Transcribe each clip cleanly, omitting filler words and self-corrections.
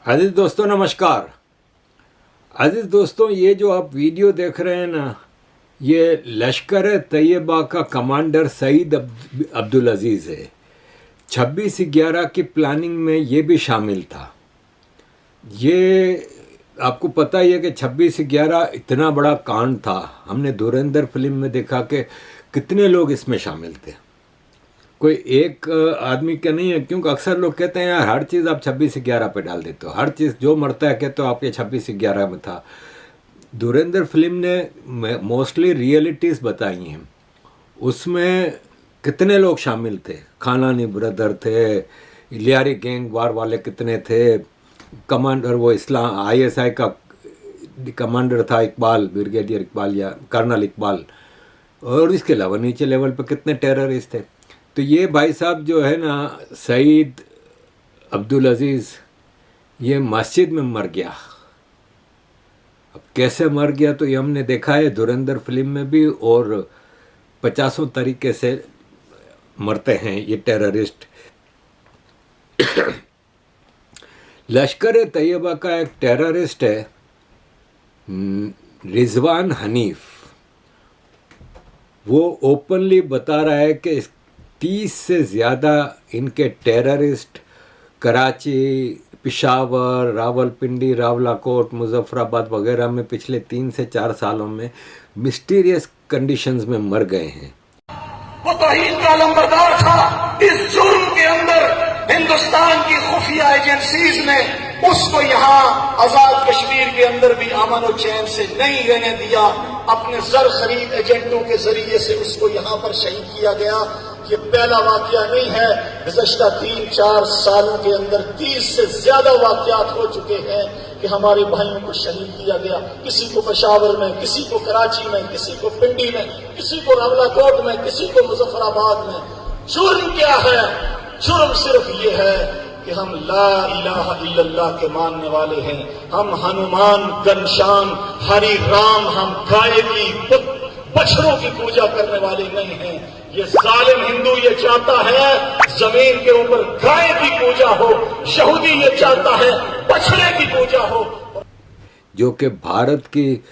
अजीज़ दोस्तों नमस्कार। अजीज़ दोस्तों, ये जो आप वीडियो देख रहे हैं ना, ये लश्कर तैयबा का कमांडर सईद अब्दुल अजीज़ है। 26/11 की प्लानिंग में ये भी शामिल था। ये आपको पता ही है कि 26/11 इतना बड़ा कांड था। हमने धुरंधर फिल्म में देखा कि कितने लोग इसमें शामिल थे। कोई एक आदमी का नहीं है, क्योंकि अक्सर लोग कहते हैं यार हर चीज़ आप 26/11 पे डाल देते हो, हर चीज़ जो मरता है कहते हो आप ये 26/11 में था। धुरंधर फिल्म ने मोस्टली रियलिटीज़ बताई हैं। उसमें कितने लोग शामिल थे, खानानी ब्रदर थे, लियारी गैंग वार वाले कितने थे, कमांडर वो इस्लाम ISI का कमांडर था इकबाल, ब्रिगेडियर इकबाल या कर्नल इकबाल, और इसके अलावा नीचे लेवल पर कितने टेररिस्ट थे। तो ये भाई साहब जो है ना, सईद अब्दुल अजीज़, ये मस्जिद में मर गया। अब कैसे मर गया तो ये हमने देखा है धुरंधर फिल्म में भी, और 50 तरीके से मरते हैं ये टेररिस्ट। लश्कर तैयबा का एक टेररिस्ट है रिजवान हनीफ। वो ओपनली बता रहा है कि 30 से ज़्यादा इनके टेररिस्ट कराची, पेशावर, रावलपिंडी, रावलाकोट, मुजफ्फराबाद वगैरह में पिछले 3 से 4 सालों में मिस्टीरियस कंडीशंस में मर गए हैं। वो तौहीद का लंबरदार था। इस जुर्म के अंदर हिंदुस्तान की खुफिया एजेंसीज ने उसको यहाँ आजाद कश्मीर के अंदर भी अमन और चैन से नहीं रहने दिया। अपने जर खरीद एजेंटों के जरिए से उसको यहाँ पर शहीद किया गया। ये पहला वाकया नहीं है। गुज़श्ता 3-4 सालों के अंदर 30 से ज्यादा वाकयात हो चुके हैं कि हमारे भाइयों को शहीद किया गया। किसी को पेशावर में, किसी को कराची में, किसी को पिंडी में, किसी को रावलाकोट में, किसी को मुजफ्फराबाद में। जुर्म क्या है? जुर्म सिर्फ ये है कि हम ला इलाहा इल्लल्लाह के मानने वाले हैं। हम हनुमान, घनश्याम, हरि राम, हम गाय की, बछड़ों की पूजा करने वाले नहीं हैं। ये जालिम हिंदू ये चाहता है जमीन के ऊपर गाय की पूजा हो, यहूदी ये चाहता है बछड़े की पूजा हो, जो कि भारत की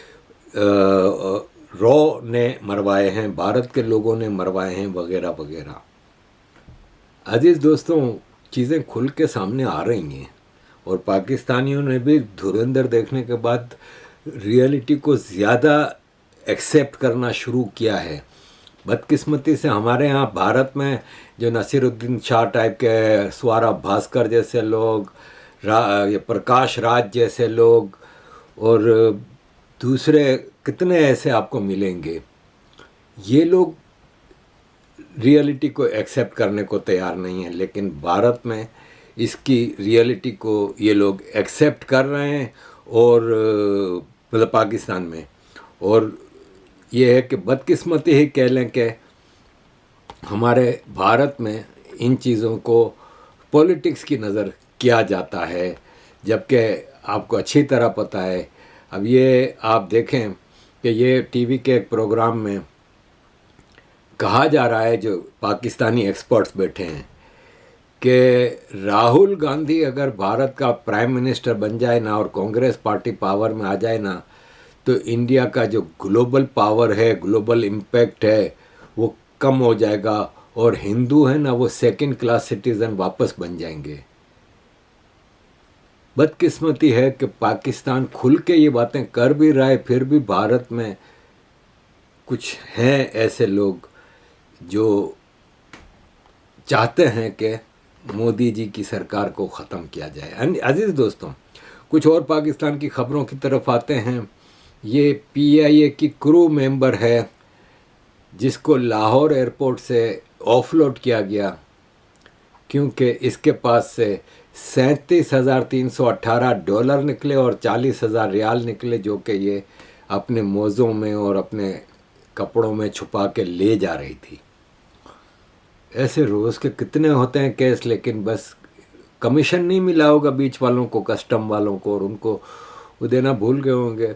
रॉ ने मरवाए हैं, भारत के लोगों ने मरवाए हैं वगैरह वगैरह। अजीज दोस्तों, चीज़ें खुल के सामने आ रही हैं, और पाकिस्तानियों ने भी धुरंधर देखने के बाद रियलिटी को ज़्यादा एक्सेप्ट करना शुरू किया है। बदकिस्मती से हमारे यहाँ भारत में जो नसीरुद्दीन शाह टाइप के, स्वारा भास्कर जैसे लोग, ये प्रकाश राज जैसे लोग, और दूसरे कितने ऐसे आपको मिलेंगे, ये लोग रियलिटी को एक्सेप्ट करने को तैयार नहीं है। लेकिन भारत में इसकी रियलिटी को ये लोग एक्सेप्ट कर रहे हैं, और मतलब पाकिस्तान में। और ये है कि बदकिस्मती ही कह लें कि हमारे भारत में इन चीज़ों को पॉलिटिक्स की नज़र किया जाता है, जबकि आपको अच्छी तरह पता है। अब ये आप देखें कि ये टीवी के एक प्रोग्राम में कहा जा रहा है, जो पाकिस्तानी एक्सपर्ट्स बैठे हैं, कि राहुल गांधी अगर भारत का प्राइम मिनिस्टर बन जाए ना, और कांग्रेस पार्टी पावर में आ जाए ना, तो इंडिया का जो ग्लोबल पावर है, ग्लोबल इम्पैक्ट है, वो कम हो जाएगा, और हिंदू है ना, वो सेकंड क्लास सिटीज़न वापस बन जाएंगे। बदकिस्मती है कि पाकिस्तान खुल के ये बातें कर भी रहा है, फिर भी भारत में कुछ हैं ऐसे लोग जो चाहते हैं कि मोदी जी की सरकार को ख़त्म किया जाए। अजीज़ दोस्तों, कुछ और पाकिस्तान की ख़बरों की तरफ आते हैं। ये PIA की क्रू मेंबर है, जिसको लाहौर एयरपोर्ट से ऑफलोड किया गया, क्योंकि इसके पास से $37,318 निकले और 40,000 रियाल निकले, जो कि ये अपने मोज़ों में और अपने कपड़ों में छुपा के ले जा रही थी। ऐसे रोज़ के कितने होते हैं केस, लेकिन बस कमीशन नहीं मिला होगा बीच वालों को, कस्टम वालों को, और उनको वो देना भूल गए होंगे।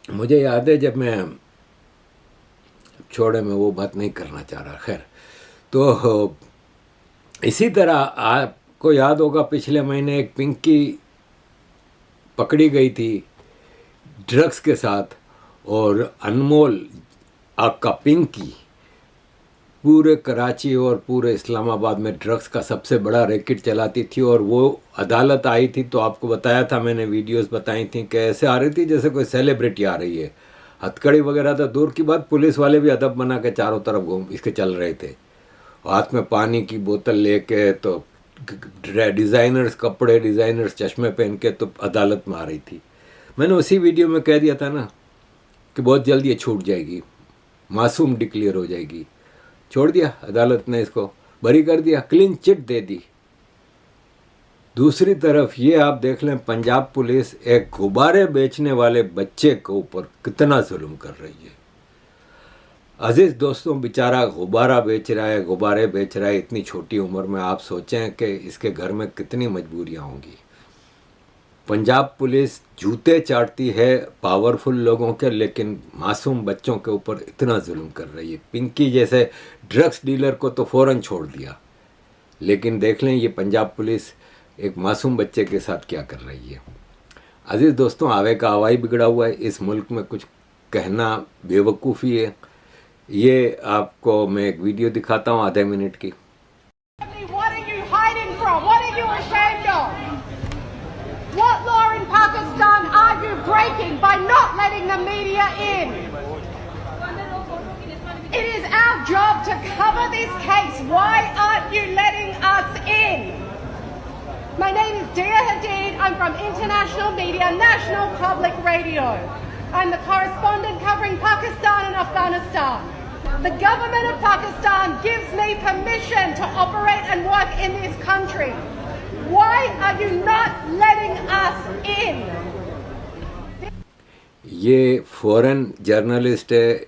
मुझे याद है जब मैं छोड़े में वो बात नहीं करना चाह रहा। खैर, तो इसी तरह आपको याद होगा पिछले महीने एक पिंकी पकड़ी गई थी ड्रग्स के साथ, और अनमोल आपका पिंकी पूरे कराची और पूरे इस्लामाबाद में ड्रग्स का सबसे बड़ा रैकेट चलाती थी, और वो अदालत आई थी तो आपको बताया था मैंने, वीडियोस बताई थी कि ऐसे आ रही थी जैसे कोई सेलिब्रिटी आ रही है। हथकड़ी वगैरह तो दूर की बात, पुलिस वाले भी अदब बना के चारों तरफ घूम इसके चल रहे थे, हाथ में पानी की बोतल लेके, तो डिज़ाइनर्स कपड़े, डिज़ाइनर्स चश्मे पहन के तो अदालत में आ रही थी। मैंने उसी वीडियो में कह दिया था ना कि बहुत जल्द ये छूट जाएगी, मासूम डिक्लेयर हो जाएगी। छोड़ दिया, अदालत ने इसको बरी कर दिया, क्लीन चिट दे दी। दूसरी तरफ ये आप देख लें, पंजाब पुलिस एक गुब्बारे बेचने वाले बच्चे के ऊपर कितना जुल्म कर रही है। अजीज दोस्तों, बेचारा गुब्बारा बेच रहा है, गुब्बारे बेच रहा है इतनी छोटी उम्र में। आप सोचें कि इसके घर में कितनी मजबूरियां होंगी। पंजाब पुलिस जूते चाटती है पावरफुल लोगों के, लेकिन मासूम बच्चों के ऊपर इतना जुल्म कर रही है। पिंकी जैसे ड्रग्स डीलर को तो फ़ौरन छोड़ दिया, लेकिन देख लें ये पंजाब पुलिस एक मासूम बच्चे के साथ क्या कर रही है। अजीज़ दोस्तों, आवे का हवाई बिगड़ा हुआ है। इस मुल्क में कुछ कहना बेवकूफ़ी है। ये आपको मैं एक वीडियो दिखाता हूँ आधे मिनट की। What law in Pakistan are you breaking by not letting the media in? It is our job to cover this case. Why aren't you letting us in? My name is Dia Hadid. I'm from International Media, National Public Radio. I'm the correspondent covering Pakistan and Afghanistan. The government of Pakistan gives me permission to operate and work in this country. Why are you not letting us in? ये foreign journalist है।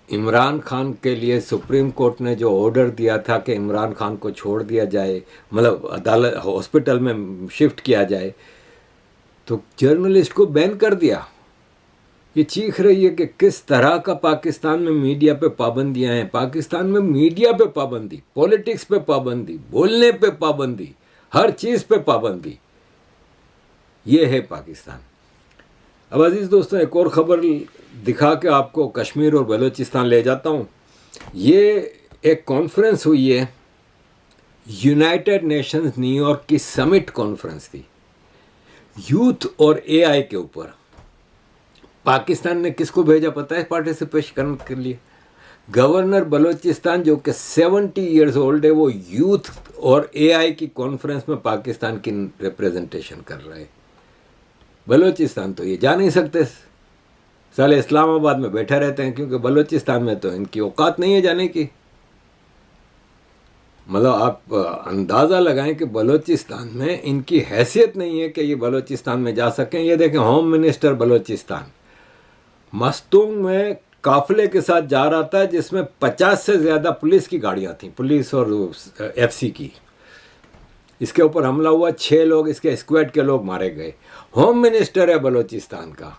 इमरान खान के लिए supreme court ने जो order दिया था कि इमरान खान को छोड़ दिया जाए, मतलब अदालत हॉस्पिटल में शिफ्ट किया जाए, तो जर्नलिस्ट को बैन कर दिया। ये चीख रही है कि किस तरह का पाकिस्तान में मीडिया पे पाबंदियां हैं। पाकिस्तान में मीडिया पे पाबंदी, पॉलिटिक्स पे पाबंदी, बोलने पे पाबंदी, हर चीज़ पे पाबंदी। ये है पाकिस्तान। अब अजीज़ दोस्तों, एक और ख़बर दिखा के आपको कश्मीर और बलूचिस्तान ले जाता हूँ। ये एक कॉन्फ्रेंस हुई है, यूनाइटेड नेशंस न्यूयॉर्क की समिट कॉन्फ्रेंस थी, यूथ और एआई के ऊपर। पाकिस्तान ने किसको भेजा पता है पार्टिसिपेट करने के लिए? गवर्नर बलूचिस्तान जो कि 70 इयर्स ओल्ड है, वो यूथ और एआई की कॉन्फ्रेंस में पाकिस्तान की रिप्रेजेंटेशन कर रहे हैं। बलूचिस्तान तो ये जा नहीं सकते, साले इस्लामाबाद में बैठे रहते हैं, क्योंकि बलूचिस्तान में तो इनकी औकात नहीं है जाने की। मतलब आप अंदाज़ा लगाएं कि बलूचिस्तान में इनकी हैसियत नहीं है कि ये बलूचिस्तान में जा सकें। ये देखें, होम मिनिस्टर बलूचिस्तान मस्तूंग में काफिले के साथ जा रहा था, जिसमें 50 से ज़्यादा पुलिस की गाड़ियां थीं, पुलिस और एफसी की। इसके ऊपर हमला हुआ, 6 लोग इसके स्क्वाड के लोग मारे गए। होम मिनिस्टर है बलूचिस्तान का।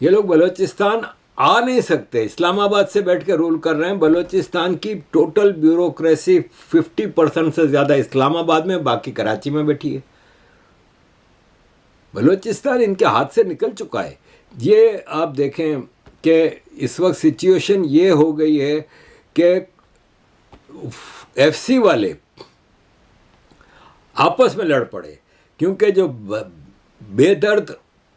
ये लोग बलूचिस्तान आ नहीं सकते, इस्लामाबाद से बैठ के रूल कर रहे हैं। बलूचिस्तान की टोटल ब्यूरोक्रेसी 50% से ज़्यादा इस्लामाबाद में, बाकी कराची में बैठी है। बलूचिस्तान इनके हाथ से निकल चुका है। ये आप देखें कि इस वक्त सिचुएशन ये हो गई है कि एफसी वाले आपस में लड़ पड़े, क्योंकि जो बेदर्द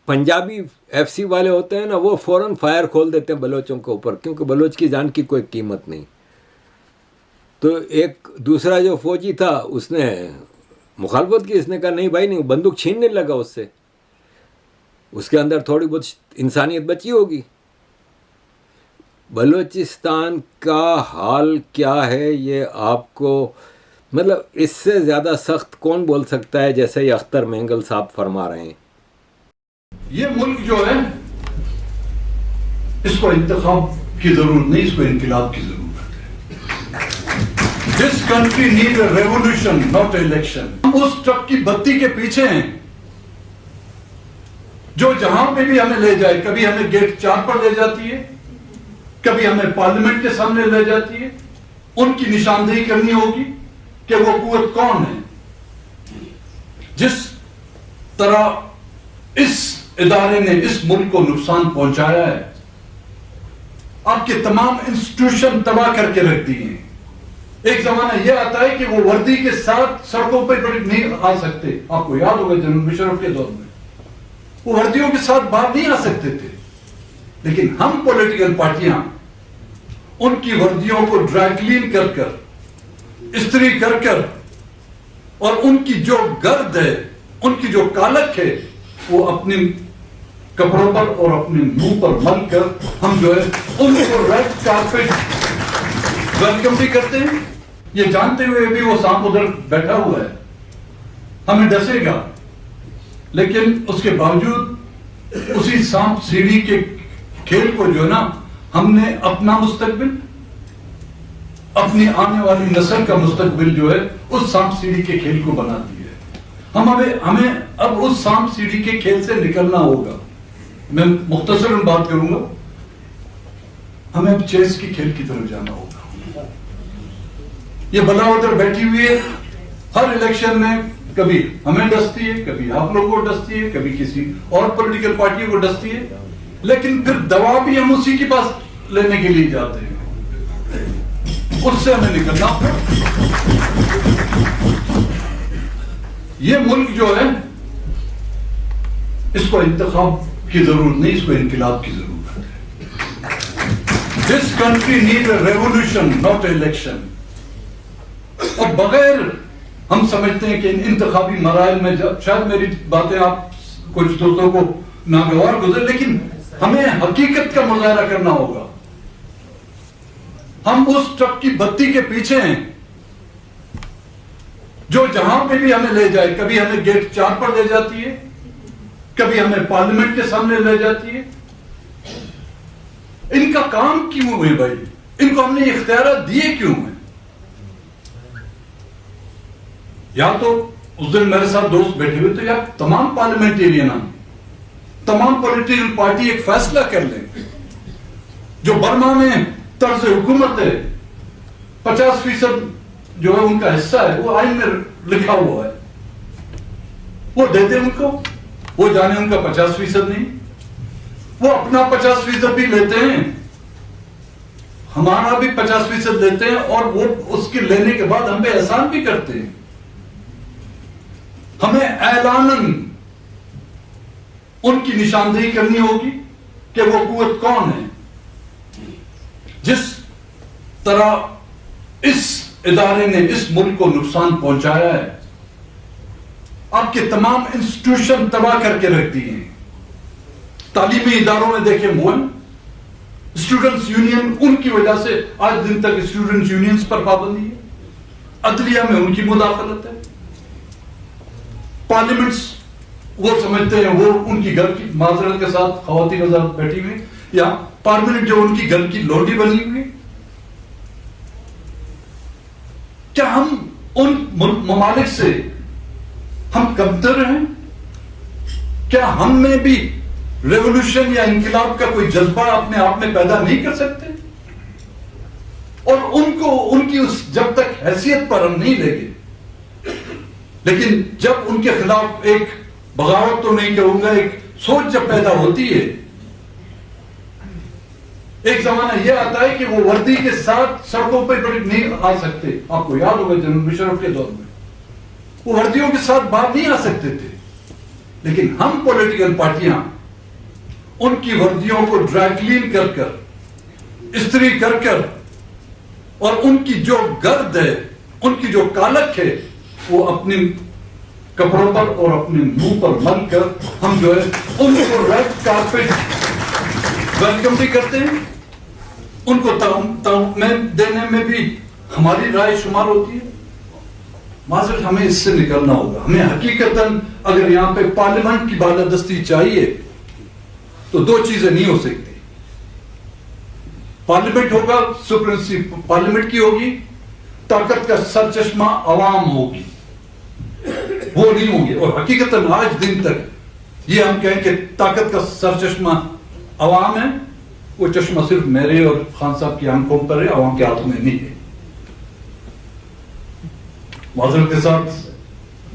पंजाबी एफसी वाले होते हैं ना, वो फ़ौरन फायर खोल देते हैं बलोचों के ऊपर, क्योंकि बलोच की जान की कोई कीमत नहीं। तो एक दूसरा जो फौजी था उसने मुखालफत की, इसने कहा नहीं भाई नहीं, बंदूक छीनने लगा उससे। उसके अंदर थोड़ी बहुत इंसानियत बची होगी। बलूचिस्तान का हाल क्या है ये आपको, मतलब इससे ज़्यादा सख्त कौन बोल सकता है, जैसे ये अख्तर मेंगल साहब फरमा रहे हैं। ये मुल्क जो है, इसको इंतखाब की जरूरत नहीं, इसको इनकलाब की जरूरत है। This country need a revolution, not election. हम उस ट्रक की बत्ती के पीछे हैं जो जहां पे भी हमें ले जाए, कभी हमें गेट 4 पर ले जाती है, कभी हमें पार्लियामेंट के सामने ले जाती है। उनकी निशानदेही करनी होगी कि वो कुव्वत कौन है। जिस तरह इस इदारे ने इस मुल्क को नुकसान पहुंचाया है। आपके तमाम इंस्टीट्यूशन तबाह करके रख दिए हैं। एक जमाना यह आता है कि वो वर्दी के साथ सड़कों पर नहीं आ सकते। आपको याद होगा जनरल मुशर्रफ के दौर में वो वर्दियों के साथ बाहर नहीं आ सकते थे, लेकिन हम पॉलिटिकल पार्टियां उनकी वर्दियों को ड्राई क्लीन कर कर, इस्त्री कर कर, और उनकी जो गर्द है, उनकी जो कालक है, वो अपने कपड़ों पर और अपने मुंह पर मल कर हम जो है उनको रेड कार्पेट वेलकम भी करते हैं। ये जानते हुए भी वो सांप उधर बैठा हुआ है, हमें डसेगा, लेकिन उसके बावजूद उसी सांप सीढ़ी के खेल को जो है ना, हमने अपना मुस्तकबिल, अपनी आने वाली नस्ल का मुस्तकबिल जो है उस सांप सीढ़ी के खेल को बना दिया है। हमें अब उस सांप सीढ़ी के खेल से निकलना होगा। मैं मुख्तसरन बात करूंगा, हमें अब चेस के खेल की तरफ जाना होगा। ये बला उधर बैठी हुई है, हर इलेक्शन में कभी हमें डसती है, कभी आप लोगों को डसती है, कभी किसी और पॉलिटिकल पार्टियों को डसती है, लेकिन फिर दवा भी हम उसी के पास लेने के लिए जाते हैं। उससे हमें निकलना। ये मुल्क जो है, इसको इंतखाब की जरूरत नहीं, इसको इनकलाब की जरूरत है। This country need a revolution, not election. और बगैर, हम समझते हैं कि इंतखाबी मराइल में, जब शायद मेरी बातें आप कुछ दोस्तों को नागवार गुजर, लेकिन हमें हकीकत का मुजाहरा करना होगा। हम उस ट्रक की बत्ती के पीछे हैं जो जहां पे भी हमें ले जाए, कभी हमें गेट 4 पर ले जाती है, कभी हमें पार्लियामेंट के सामने ले जाती है। इनका काम क्यों है भाई? इनको हमने इख्तियार दिए क्यों है? या तो उस दिन मेरे साथ दोस्त बैठे हुए, तो यार तमाम पार्लियामेंटेरियन, तमाम पॉलिटिकल पार्टी एक फैसला कर लें। जो बर्मा में तर्ज हुकूमत है, 50% जो है उनका हिस्सा है, वो आइन में लिखा हुआ है, वो दे दें उनको। वो जाने उनका 50% नहीं, वो अपना 50% भी लेते हैं, हमारा भी 50% लेते हैं, और वो उसके लेने के बाद हम पे एहसान भी करते हैं। हमें ऐलानन उनकी निशानदेही करनी होगी कि वो कुव्वत कौन है। जिस तरह इस इदारे ने इस मुल्क को नुकसान पहुंचाया है, आपके तमाम इंस्टीट्यूशन तबाह करके रख दिए हैं। तालीमी इदारों में देखें मोहन, स्टूडेंट्स यूनियन, उनकी वजह से आज दिन तक स्टूडेंट्स यूनियंस पर पाबंदी है। अदलिया में उनकी मुदाखलत है। पार्लियामेंट्स वो समझते हैं वो उनकी घर की, माजरत के साथ खवातीन वज़ारत बैठी हुई, या पार्लियामेंट जो उनकी घर की लोडी बनी हुई। क्या हम उन ममालिक से हम कमतर हैं? क्या हम में भी रेवोल्यूशन या इंकलाब का कोई जज्बा अपने आप में पैदा नहीं कर सकते? और उनको उनकी उस, जब तक हैसियत पर हम नहीं लेंगे, लेकिन जब उनके खिलाफ एक बगावत तो नहीं कहूंगा, एक सोच जब पैदा होती है, एक जमाना यह आता है कि वो वर्दी के साथ सड़कों पर नहीं आ सकते। आपको याद होगा जनरल मुशर्रफ के दौर में वो वर्दियों के साथ बाहर नहीं आ सकते थे, लेकिन हम पॉलिटिकल पार्टियां उनकी वर्दियों को ड्राई क्लीन कर कर, इस्त्री कर कर, और उनकी जो गर्द है, उनकी जो कालक है, वो अपने कपड़ों पर और अपने मुंह पर मल कर हम जो है उनको रेड कार्पेट वेलकम भी करते हैं। उनको ताउम्में देने में भी हमारी राय शुमार होती है। माजर हमें इससे निकलना होगा। हमें हकीकतन अगर यहां पे पार्लियामेंट की बालादस्ती चाहिए तो दो चीजें नहीं हो सकती। पार्लियामेंट होगा, सुप्रीमेसी पार्लियामेंट की होगी, ताकत का सरचश्मा अवाम होगी, वो नहीं होगी। और हकीकतन आज दिन तक ये हम कहें कि ताकत का सरचश्मा अवाम है, वो चश्मा सिर्फ मेरे और खान साहब की आंखों पर है, अवाम के हाथों में नहीं है। माजरत के साथ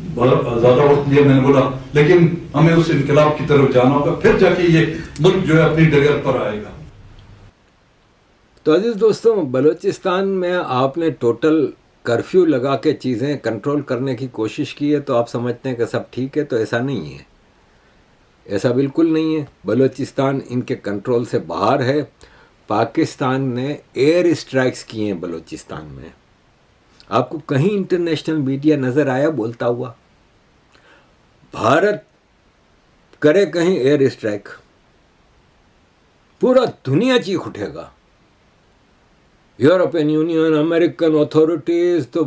ज्यादा वक्त लिया, मैंने बोला लेकिन हमें उस इनकलाब की तरफ जाना होगा, फिर जाके ये मुल्क जो है अपनी डगर पर आएगा। तो अजीज दोस्तों, बलूचिस्तान में आपने टोटल कर्फ्यू लगा के चीज़ें कंट्रोल करने की कोशिश की है तो आप समझते हैं कि सब ठीक है, तो ऐसा नहीं है, ऐसा बिल्कुल नहीं है। बलूचिस्तान इनके कंट्रोल से बाहर है। पाकिस्तान ने एयर स्ट्राइक्स किए हैं बलूचिस्तान में। आपको कहीं इंटरनेशनल मीडिया नज़र आया बोलता हुआ? भारत करे कहीं एयर स्ट्राइक, पूरा दुनिया चीख उठेगा। यूरोपियन यूनियन, अमेरिकन अथॉरिटीज, तो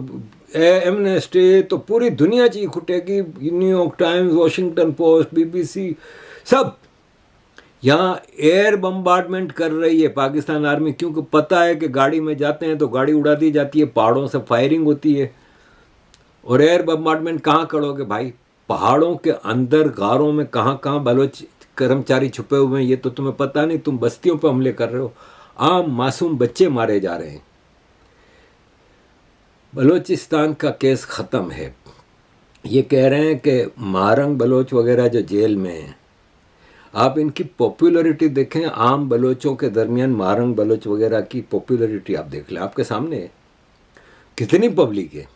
एमनेस्टी, तो पूरी दुनिया चीख उठेगी। New York times, Washington post, BBC, सब यहाँ एयर बम्बार्डमेंट कर रही है पाकिस्तान आर्मी, क्योंकि पता है कि गाड़ी में जाते हैं तो गाड़ी उड़ा दी जाती है, पहाड़ों से फायरिंग होती है। और एयर बम्बार्डमेंट कहाँ करोगे भाई? पहाड़ों के अंदर गारों में कहाँ कहाँ बलोच कर्मचारी छुपे हुए हैं ये तो तुम्हें पता नहीं। तुम बस्तियों पर हमले कर रहे हो, आम मासूम बच्चे मारे जा रहे हैं। बलूचिस्तान का केस ख़त्म है। ये कह रहे हैं कि मारंग बलोच वगैरह जो जेल में हैं, आप इनकी पॉपुलैरिटी देखें, आम बलोचों के दरमियान मारंग बलोच वगैरह की पॉपुलैरिटी आप देख लें, आपके सामने है कितनी पब्लिक है।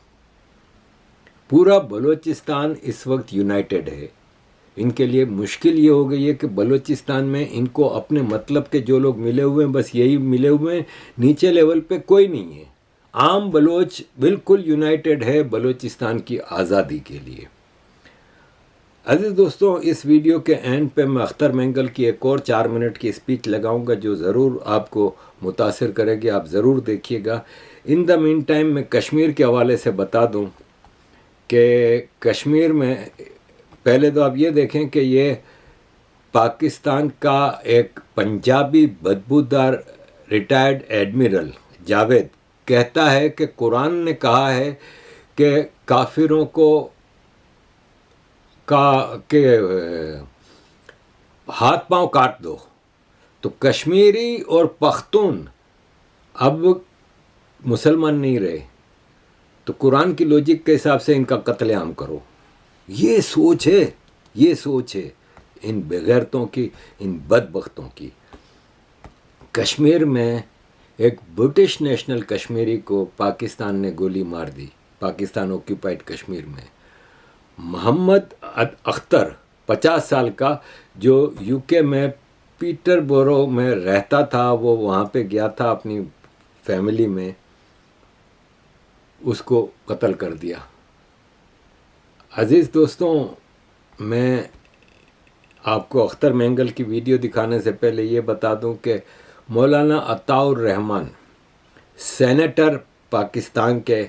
पूरा बलूचिस्तान इस वक्त यूनाइटेड है। इनके लिए मुश्किल ये हो गई है कि बलूचिस्तान में इनको अपने मतलब के जो लोग मिले हुए हैं बस यही मिले हुए हैं, नीचे लेवल पे कोई नहीं है। आम बलोच बिल्कुल यूनाइटेड है बलूचिस्तान की आज़ादी के लिए। अजीज़ दोस्तों, इस वीडियो के एंड पे मैं अख्तर मेंगल की एक और 4 मिनट की स्पीच लगाऊंगा जो ज़रूर आपको मुतासिर करेगी, आप ज़रूर देखिएगा। इन द मीन टाइम मैं कश्मीर के हवाले से बता दूं कि कश्मीर में पहले तो आप ये देखें कि ये पाकिस्तान का एक पंजाबी बदबूदार रिटायर्ड एडमिरल जावेद कहता है कि कुरान ने कहा है कि काफिरों को के हाथ पांव काट दो। तो कश्मीरी और पख्तून अब मुसलमान नहीं रहे, तो कुरान की लॉजिक के हिसाब से इनका कत्लेआम करो। ये सोच है, ये सोच है इन बेगैरतों की, इन बदबख्तों की। कश्मीर में एक ब्रिटिश नेशनल कश्मीरी को पाकिस्तान ने गोली मार दी, पाकिस्तान ऑक्यूपाइड कश्मीर में। मोहम्मद अख्तर 50 साल का जो यूके में पीटरबोरो में रहता था, वो वहाँ पे गया था अपनी फैमिली में, उसको कत्ल कर दिया। अजीज़ दोस्तों, मैं आपको अख्तर मेंगल की वीडियो दिखाने से पहले ये बता दूं कि मौलाना अताउर रहमान सेनेटर, पाकिस्तान के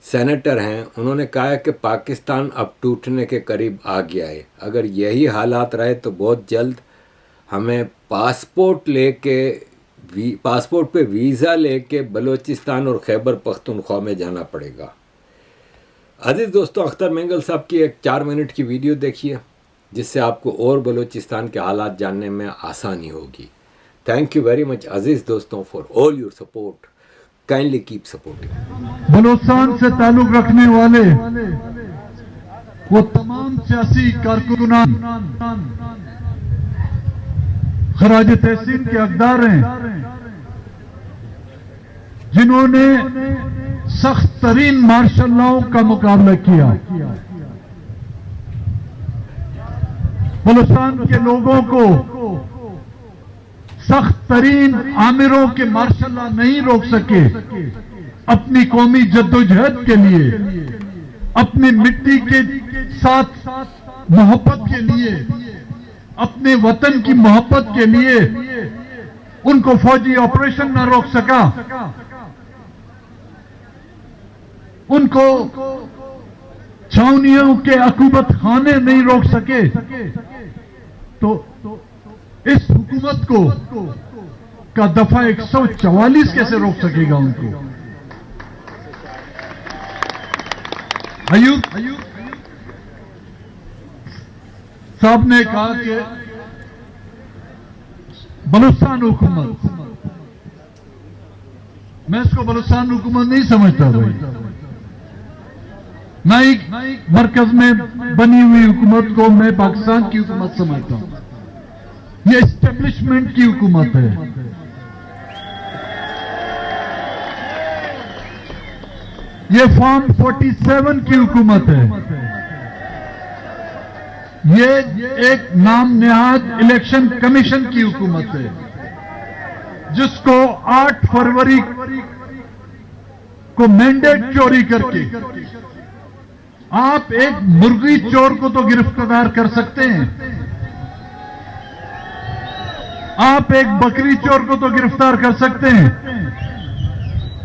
सेनेटर हैं, उन्होंने कहा है कि पाकिस्तान अब टूटने के करीब आ गया है। अगर यही हालात रहे तो बहुत जल्द हमें पासपोर्ट पे वीज़ा लेके बलूचिस्तान और खैबर पख्तूनख्वा में जाना पड़ेगा। अजीज़ दोस्तों, अख्तर मेंगल साहब की एक 4 मिनट की वीडियो देखिए जिससे आपको और बलूचिस्तान के हालात जानने में आसानी होगी। थैंक यू वेरी मच अजीज़ दोस्तों for all your support. Kindly keep supporting. Balochistan से ताल्लुक रखने वाले वो तमाम सियासी कारकुनान खराज तहसीन के हकदार हैं जिन्होंने सख्त तरीन मार्शल लॉ का मुकाबला किया। बलूचिस्तान के लोगों को सख्त तरीन आमिरों के मार्शल लॉ नहीं रोक सके। अपनी कौमी जद्दोजहद के लिए, अपनी मिट्टी के साथ मोहब्बत के लिए, अपने वतन की मोहब्बत के लिए उनको फौजी ऑपरेशन न रोक सका, उनको छावनियों के अकूबत खाने नहीं रोक सके, तो इस हुकूमत को का दफा 144 कैसे रोक सकेगा उनको? अयूब साहब ने कहा कि बलूचिस्तान हुकूमत, मैं इसको बलूचिस्तान हुकूमत नहीं समझता भाई, नई मरकज में बनी हुई हुकूमत को मैं पाकिस्तान की हुकूमत समझता हूं। ये एस्टेब्लिशमेंट की हुकूमत है। ये फॉर्म 47 की हुकूमत है। ये एक नाम नेहाद इलेक्शन कमीशन की हुकूमत है, जिसको 8 फरवरी को मैंडेट चोरी करके आप एक मुर्गी चोर को तो गिरफ्तार कर सकते हैं, आप एक बकरी चोर को तो गिरफ्तार कर सकते हैं,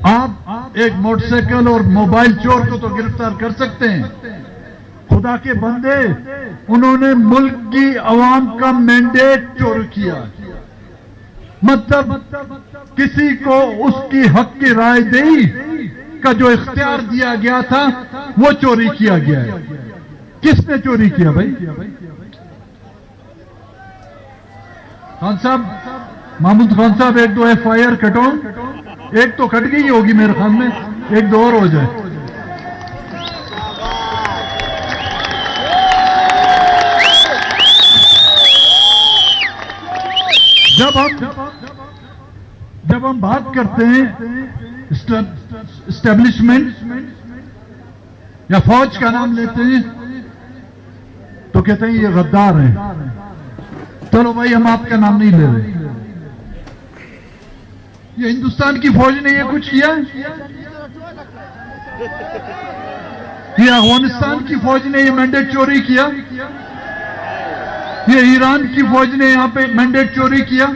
आप एक मोटरसाइकिल और मोबाइल चोर को तो गिरफ्तार कर सकते हैं। खुदा के बंदे, उन्होंने मुल्क की अवाम का मैंडेट चोरी किया। मतलब किसी को उसकी हक की राय दही का जो इख्तियार दिया गया था वो चोरी किया गया है। किसने चोरी किया भाई? खान साहब, महमूद खान साहब, 1-2 FIR कटो। एक तो कट गई होगी मेरे ख्याल में, 1-2 और हो जाए। जब हम बात करते हैं एस्टेब्लिशमेंट या फौज का नाम लेते हैं तो कहते हैं ये गद्दार हैं। चलो भाई, हम आपका नाम नहीं ले रहे। ये हिंदुस्तान की फौज ने ये कुछ किया? ये अफगानिस्तान की फौज ने ये मैंडेट चोरी किया? ये ईरान की फौज ने यहां पे मैंडेट चोरी किया?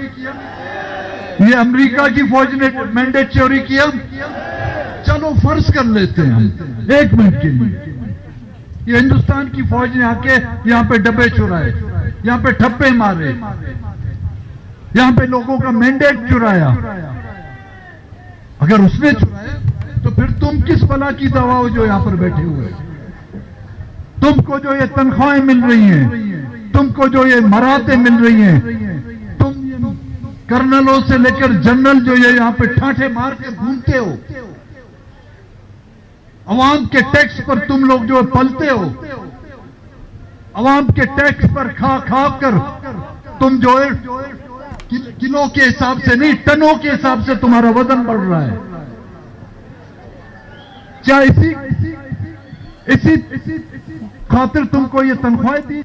ये अमेरिका की फौज ने मैंडेट चोरी किया? चलो फर्ज कर लेते हैं हम 1 मिनट के लिए, ये हिंदुस्तान की फौज ने आके यहां पे डब्बे चुराए, यहां पे ठप्पे मारे, यहां पे लोगों का मैंडेट चुराया। अगर उसने चुराया तो फिर तुम किस बला की दवा हो जो यहां पर बैठे हुए? तुमको जो ये तनख्वाहें मिल रही हैं, तुमको जो ये मराते मिल रही हैं, तुम कर्नलों से लेकर जनरल जो ये यहां पे ठाठे मार के घूमते हो, अवाम के टैक्स पर तुम लोग जो पलते हो, अवाम के टैक्स पर खा खा कर तुम जो है किलो के हिसाब से नहीं, टनों के हिसाब से तुम्हारा वजन बढ़ रहा है। क्या इसी खातिर तुमको ये तनख्वाहें दी?